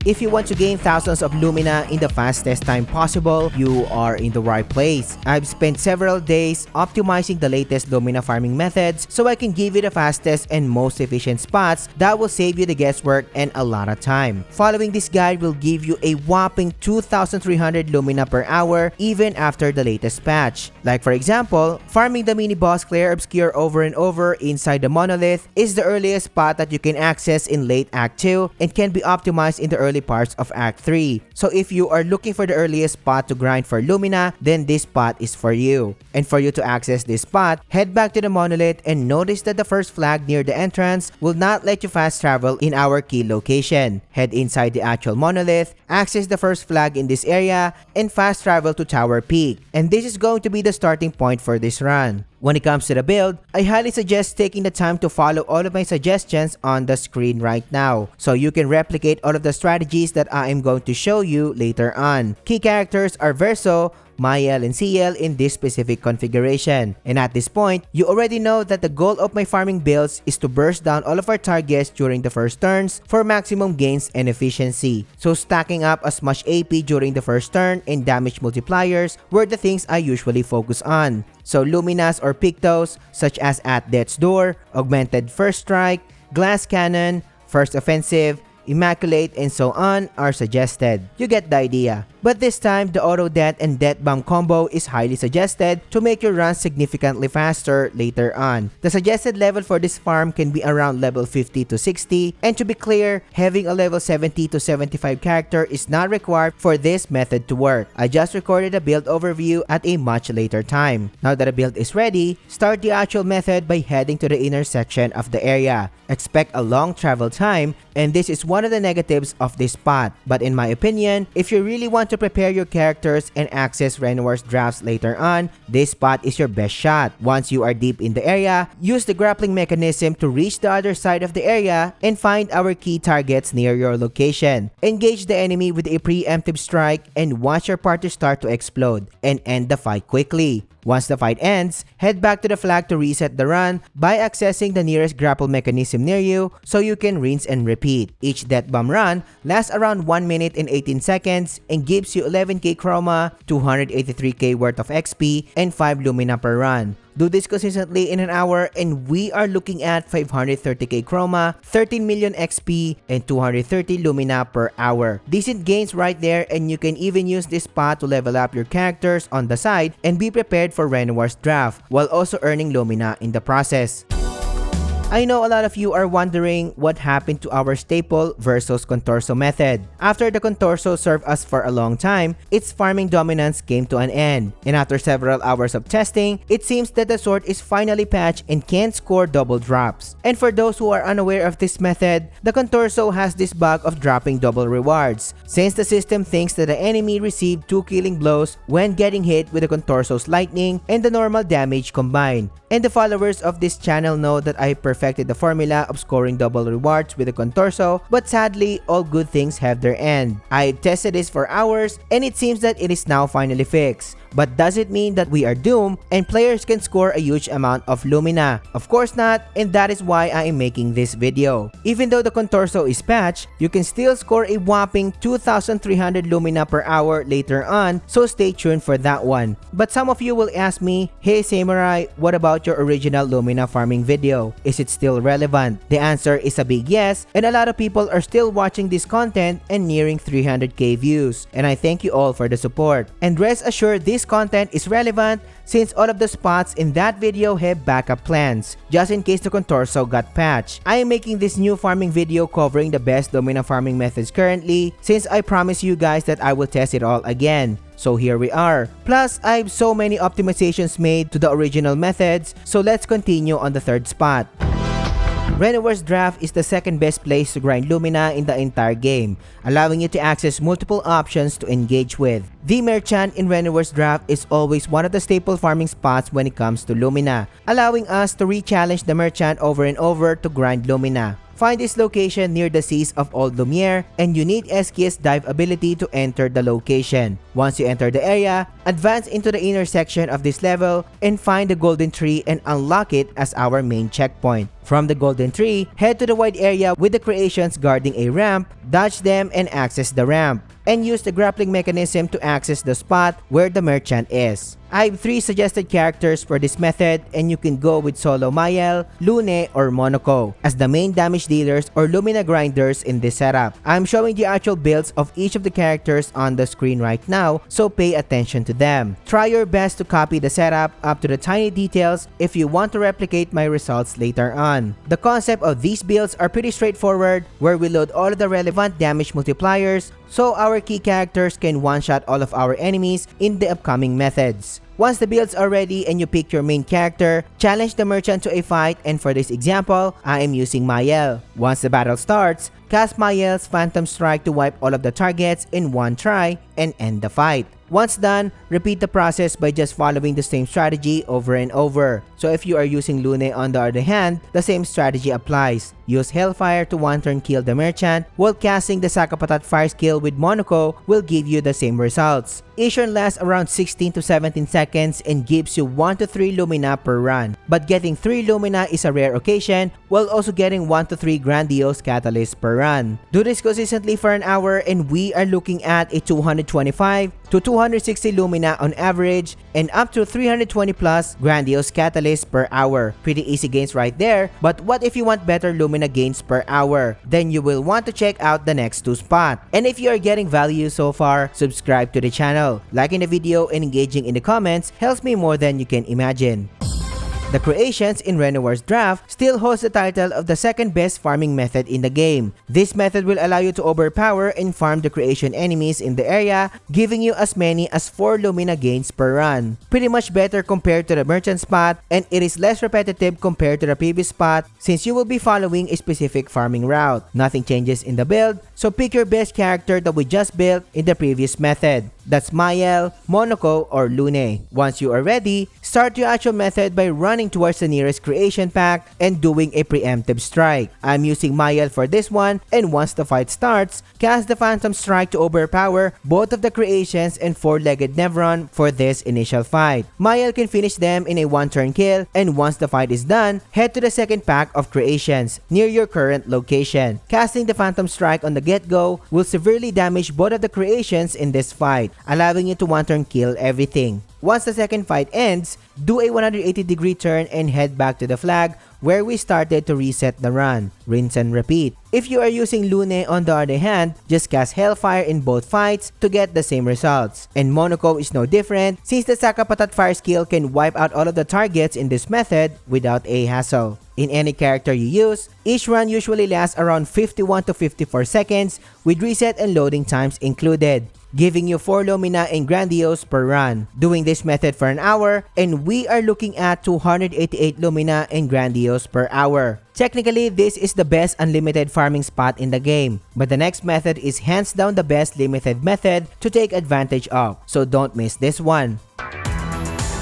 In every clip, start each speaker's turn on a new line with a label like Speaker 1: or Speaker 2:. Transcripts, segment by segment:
Speaker 1: If you want to gain thousands of Lumina in the fastest time possible, you are in the right place. I've spent several days optimizing the latest Lumina farming methods so I can give you the fastest and most efficient spots that will save you the guesswork and a lot of time. Following this guide will give you a whopping 2,300 Lumina per hour even after the latest patch. Like for example, farming the mini boss Clair Obscur over and over inside the monolith is the earliest spot that you can access in late Act 2 and can be optimized in the early parts of Act 3. So if you are looking for the earliest spot to grind for Lumina, then this spot is for you. And for you to access this spot, head back to the monolith and notice that the first flag near the entrance will not let you fast travel in our key location. Head inside the actual monolith, access the first flag in this area, and fast travel to Tower Peak. And this is going to be the starting point for this run. When it comes to the build, I highly suggest taking the time to follow all of my suggestions on the screen right now so you can replicate all of the strategies that I am going to show you later on. Key characters are Verso, Mael, and CL in this specific configuration. And at this point, you already know that the goal of my farming builds is to burst down all of our targets during the first turns for maximum gains and efficiency. So stacking up as much AP during the first turn and damage multipliers were the things I usually focus on. So Luminas or Pictos such as At Death's Door, Augmented First Strike, Glass Cannon, First Offensive, Immaculate, and so on are suggested. You get the idea. But this time, the Auto Death and Death Bomb combo is highly suggested to make your run significantly faster later on. The suggested level for this farm can be around level 50 to 60, and to be clear, having a level 70 to 75 character is not required for this method to work. I just recorded a build overview at a much later time. Now that the build is ready, start the actual method by heading to the inner section of the area. Expect a long travel time, and this is one of the negatives of this spot. But in my opinion, if you really want to prepare your characters and access Renoir's drafts later on, this spot is your best shot. Once you are deep in the area, use the grappling mechanism to reach the other side of the area and find our key targets near your location. Engage the enemy with a preemptive strike and watch your party start to explode and end the fight quickly. Once the fight ends, head back to the flag to reset the run by accessing the nearest grapple mechanism near you so you can rinse and repeat. Each Death Bomb run lasts around 1 minute and 18 seconds and gives you 11k chroma, 283k worth of XP, and 5 Lumina per run. Do this consistently in an hour and we are looking at 530k chroma, 13 million XP, and 230 Lumina per hour. Decent gains right there, and you can even use this spot to level up your characters on the side and be prepared for Renoir's draft while also earning Lumina in the process. I know a lot of you are wondering what happened to our staple versus Contorso method. After the Contorso served us for a long time, its farming dominance came to an end. And after several hours of testing, it seems that the sword is finally patched and can score double drops. And for those who are unaware of this method, the Contorso has this bug of dropping double rewards, since the system thinks that the enemy received 2 killing blows when getting hit with the Contorso's lightning and the normal damage combined. And the followers of this channel know that I perfected the formula of scoring double rewards with the Contorso, but sadly, all good things have their end. I tested this for hours and it seems that it is now finally fixed. But does it mean that we are doomed and players can score a huge amount of Lumina? Of course not, and that is why I am making this video. Even though the Contorso is patched, you can still score a whopping 2,300 Lumina per hour later on, so stay tuned for that one. But some of you will ask me, hey Samurai, what about your original Lumina farming video? Is it still relevant? The answer is a big yes, and a lot of people are still watching this content and nearing 300k views. And I thank you all for the support. And rest assured, this content is relevant since all of the spots in that video have backup plans, just in case the Contorso got patched. I am making this new farming video covering the best Lumina farming methods currently, since I promised you guys that I will test it all again. So here we are. Plus, I have so many optimizations made to the original methods, so let's continue on the third spot. Renoir's draft is the second best place to grind Lumina in the entire game, allowing you to access multiple options to engage with. The merchant in Renoir's draft is always one of the staple farming spots when it comes to Lumina, allowing us to re-challenge the merchant over and over to grind Lumina. Find this location near the Seas of Old Lumiere, and you need SKS dive ability to enter the location. Once you enter the area, advance into the inner section of this level and find the golden tree and unlock it as our main checkpoint. From the golden tree, head to the wide area with the creations guarding a ramp, dodge them and access the ramp, and use the grappling mechanism to access the spot where the merchant is. I have 3 suggested characters for this method, and you can go with solo Mael, Lune, or Monoko as the main damage dealers or Lumina grinders in this setup. I'm showing the actual builds of each of the characters on the screen right now, so pay attention to them. Try your best to copy the setup up to the tiny details if you want to replicate my results later on. The concept of these builds are pretty straightforward, where we load all of the relevant damage multipliers so our key characters can one-shot all of our enemies in the upcoming methods. Once the builds are ready and you pick your main character, challenge the merchant to a fight, and for this example, I am using Mael. Once the battle starts, cast Mael's Phantom Strike to wipe all of the targets in one try and end the fight. Once done, repeat the process by just following the same strategy over and over. So if you are using Lune on the other hand, the same strategy applies. Use Hellfire to one turn kill the merchant, while casting the Sakapatat Fire skill with Monoko will give you the same results. Each run lasts around 16 to 17 seconds and gives you 1 to 3 Lumina per run. But getting 3 Lumina is a rare occasion, while also getting 1 to 3 Grandiose Catalysts per run. Do this consistently for an hour and we are looking at a 225 to 260 Lumina on average and up to 320 plus Grandiose Catalysts per hour. Pretty easy gains right there, but what if you want better Lumina gains per hour? Then you will want to check out the next 2 spots. And if you are getting value so far, subscribe to the channel. Liking the video and engaging in the comments helps me more than you can imagine. The creations in Renoir's draft still holds the title of the second best farming method in the game. This method will allow you to overpower and farm the creation enemies in the area, giving you as many as 4 Lumina gains per run. Pretty much better compared to the merchant spot, and it is less repetitive compared to the previous spot since you will be following a specific farming route. Nothing changes in the build, so pick your best character that we just built in the previous method. That's Mael, Monoko, or Lune. Once you are ready, start your actual method by running towards the nearest creation pack and doing a preemptive strike. I'm using Mael for this one, and once the fight starts, cast the Phantom Strike to overpower both of the creations and 4-legged Nevron for this initial fight. Mael can finish them in a 1-turn kill, and once the fight is done, head to the second pack of creations near your current location. Casting the Phantom Strike on the get-go will severely damage both of the creations in this fight, allowing you to 1-turn kill everything. Once the second fight ends, do a 180-degree turn and head back to the flag where we started to reset the run. Rinse and repeat. If you are using Lune on the other hand, just cast Hellfire in both fights to get the same results. And Monoko is no different since the Sakapatat Fire skill can wipe out all of the targets in this method without a hassle. In any character you use, each run usually lasts around 51 to 54 seconds with reset and loading times included, giving you 4 Lumina and Grandiose per run. Doing this method for an hour, and we are looking at 288 Lumina and Grandiose per hour. Technically, this is the best unlimited farming spot in the game, but the next method is hands down the best limited method to take advantage of, so don't miss this one.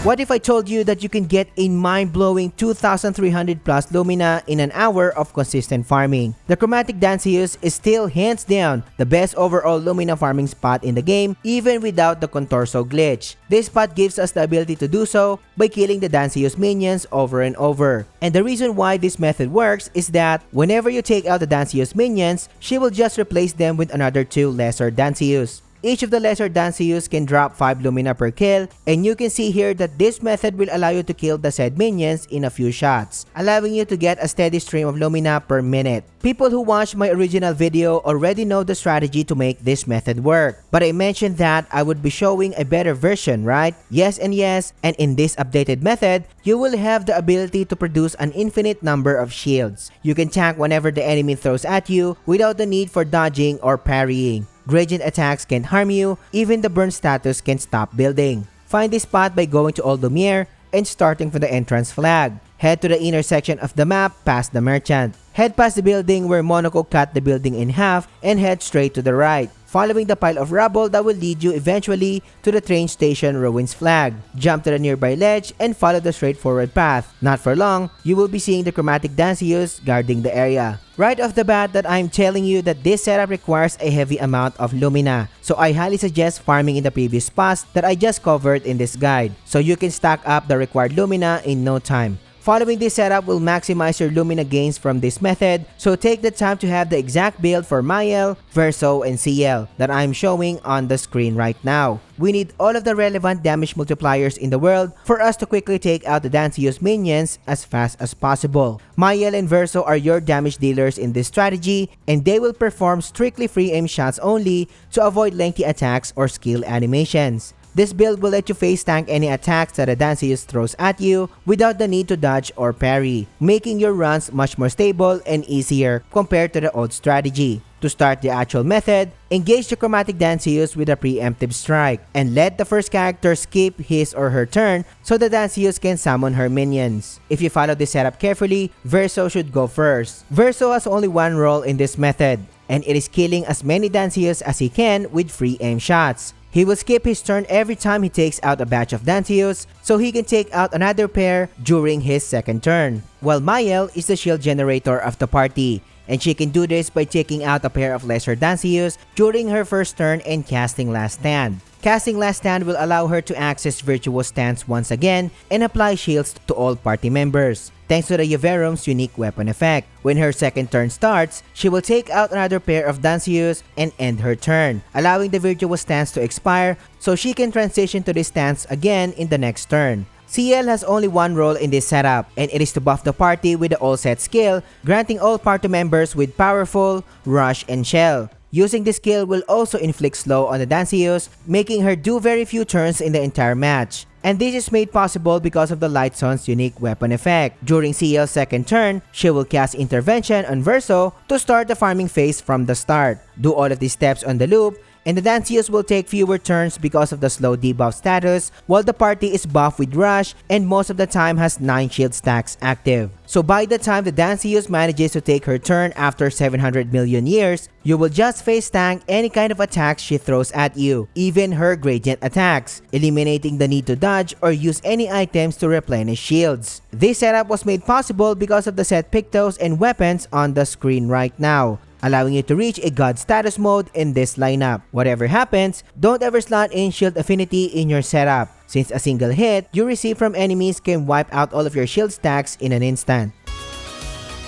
Speaker 1: What if I told you that you can get a mind-blowing 2,300 plus Lumina in an hour of consistent farming? The Chromatic Danseus is still hands down the best overall Lumina farming spot in the game, even without the Contorso glitch. This spot gives us the ability to do so by killing the Danseus minions over and over. And the reason why this method works is that whenever you take out the Danseus minions, she will just replace them with another 2 lesser Danseus. Each of the lesser Danseus can drop 5 Lumina per kill, and you can see here that this method will allow you to kill the said minions in a few shots, allowing you to get a steady stream of Lumina per minute. People who watched my original video already know the strategy to make this method work, but I mentioned that I would be showing a better version, right? Yes and yes, and in this updated method, you will have the ability to produce an infinite number of shields. You can tank whenever the enemy throws at you without the need for dodging or parrying. Gradient attacks can harm you, even the burn status can stop building. Find this spot by going to Old Lumiere and starting from the entrance flag. Head to the inner section of the map past the merchant. Head past the building where Monoko cut the building in half and head straight to the right. following the pile of rubble that will lead you eventually to the train station ruins flag. Jump to the nearby ledge and follow the straightforward path. Not for long, you will be seeing the chromatic Dancius guarding the area. Right off the bat that I'm telling you that this setup requires a heavy amount of Lumina, so I highly suggest farming in the previous spots that I just covered in this guide, so you can stack up the required Lumina in no time. Following this setup will maximize your Lumina gains from this method, so take the time to have the exact build for Mael, Verso, and CL that I'm showing on the screen right now. We need all of the relevant damage multipliers in the world for us to quickly take out the Dancius minions as fast as possible. Mael and Verso are your damage dealers in this strategy, and they will perform strictly free aim shots only to avoid lengthy attacks or skill animations. This build will let you face tank any attacks that a Dancius throws at you without the need to dodge or parry, making your runs much more stable and easier compared to the old strategy. To start the actual method, engage the chromatic Dancius with a preemptive strike and let the first character skip his or her turn so the Dancius can summon her minions. If you follow this setup carefully, Verso should go first. Verso has only one role in this method, and it is killing as many Dancius as he can with free aim shots. He will skip his turn every time he takes out a batch of Dancius, so he can take out another pair during his second turn. While Mael is the shield generator of the party, and she can do this by taking out a pair of lesser Dancius during her first turn and casting Last Stand. Casting Last Stand will allow her to access Virtuous Stance once again and apply shields to all party members, thanks to the Yaverum's unique weapon effect. When her second turn starts, she will take out another pair of Dancius and end her turn, allowing the Virtuous Stance to expire so she can transition to this stance again in the next turn. CL has only one role in this setup, and it is to buff the party with the All Set skill, granting all party members with Powerful, Rush, and Shell. Using this skill will also inflict slow on the Dancius, making her do very few turns in the entire match. And this is made possible because of the Light Sun's unique weapon effect. During CL's second turn, she will cast Intervention on Verso to start the farming phase from the start. Do all of these steps on the loop, and the Dancius will take fewer turns because of the slow debuff status, while the party is buffed with Rush and most of the time has 9 shield stacks active. So by the time the Dancius manages to take her turn after 700 million years, you will just face tank any kind of attacks she throws at you, even her gradient attacks, eliminating the need to dodge or use any items to replenish shields. This setup was made possible because of the set Pictos and weapons on the screen right now, allowing you to reach a god status mode in this lineup. Whatever happens, don't ever slot in shield affinity in your setup, since a single hit you receive from enemies can wipe out all of your shield stacks in an instant.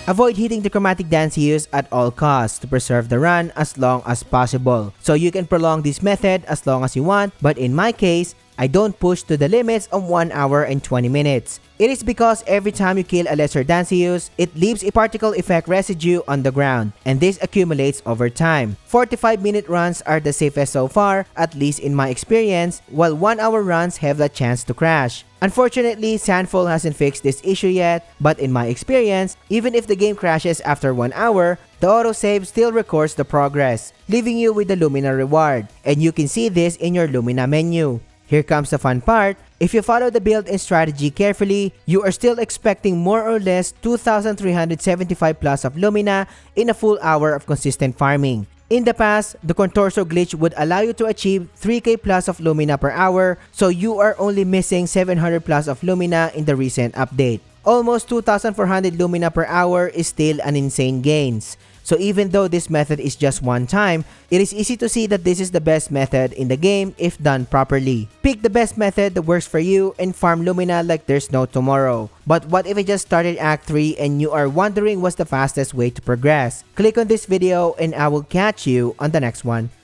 Speaker 1: Avoid hitting the chromatic Dancius at all costs to preserve the run as long as possible. So you can prolong this method as long as you want, but in my case, I don't push to the limits of 1 hour and 20 minutes. It is because every time you kill a lesser Dancius, it leaves a particle effect residue on the ground, and this accumulates over time. 45-minute runs are the safest so far, at least in my experience, while 1-hour runs have the chance to crash. Unfortunately, Sandfall hasn't fixed this issue yet, but in my experience, even if the game crashes after 1 hour, the autosave still records the progress, leaving you with the Lumina reward, and you can see this in your Lumina menu. Here comes the fun part. If you follow the build and strategy carefully, you are still expecting more or less 2,375 plus of Lumina in a full hour of consistent farming. In the past, the Contorso glitch would allow you to achieve 3k plus of Lumina per hour, so you are only missing 700 plus of Lumina in the recent update. Almost 2,400 Lumina per hour is still an insane gains. So even though this method is just one time, it is easy to see that this is the best method in the game if done properly. Pick the best method that works for you and farm Lumina like there's no tomorrow. But what if I just started Act 3 and you are wondering what's the fastest way to progress? Click on this video and I will catch you on the next one.